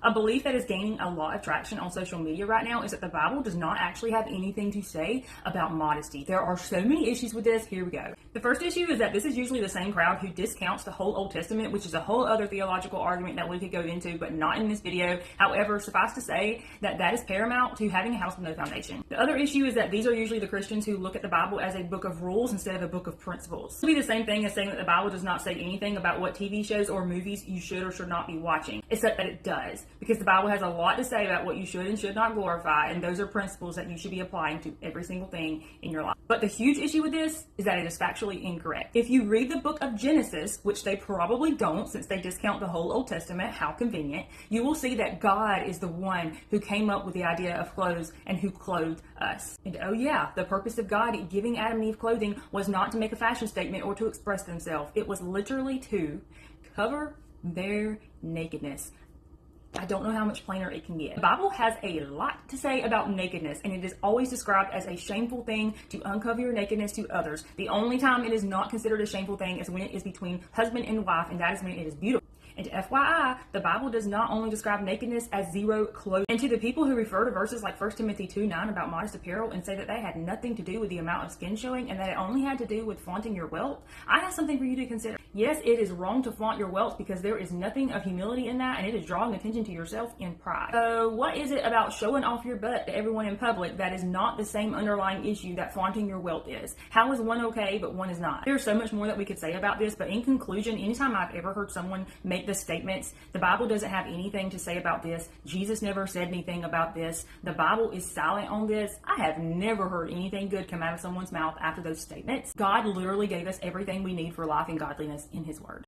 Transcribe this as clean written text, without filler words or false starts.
A belief that is gaining a lot of traction on social media right now is that the Bible does not actually have anything to say about modesty. There are so many issues with this. Here we go. The first issue is that this is usually the same crowd who discounts the whole Old Testament, which is a whole other theological argument that we could go into, but not in this video. However, suffice to say that that is paramount to having a house with no foundation. The other issue is that these are usually the Christians who look at the Bible as a book of rules instead of a book of principles. It would be the same thing as saying that the Bible does not say anything about what TV shows or movies you should or should not be watching, except that it does, because the Bible has a lot to say about what you should and should not glorify, and those are principles that you should be applying to every single thing in your life. But the huge issue with this is that it is factually incorrect. If you read the book of Genesis, which they probably don't since they discount the whole Old Testament, how convenient, you will see that God is the one who came up with the idea of clothes and who clothed us. And oh yeah, the purpose of God giving Adam and Eve clothing was not to make a fashion statement or to express themselves. It was literally to cover their nakedness. I don't know how much plainer it can get. The Bible has a lot to say about nakedness, and it is always described as a shameful thing to uncover your nakedness to others. The only time it is not considered a shameful thing is when it is between husband and wife, and that is when it is beautiful. And FYI, the Bible does not only describe nakedness as zero clothing. And to the people who refer to verses like 1 Timothy 2:9 about modest apparel and say that they had nothing to do with the amount of skin showing and that it only had to do with flaunting your wealth, I have something for you to consider. Yes, it is wrong to flaunt your wealth because there is nothing of humility in that, and it is drawing attention to yourself in pride. So what is it about showing off your butt to everyone in public that is not the same underlying issue that flaunting your wealth is? How is one okay but one is not? There's so much more that we could say about this, but in conclusion, anytime I've ever heard someone make the statements, the Bible doesn't have anything to say about this, Jesus never said anything about this, the Bible is silent on this, I have never heard anything good come out of someone's mouth after those statements. God literally gave us everything we need for life and godliness in His Word.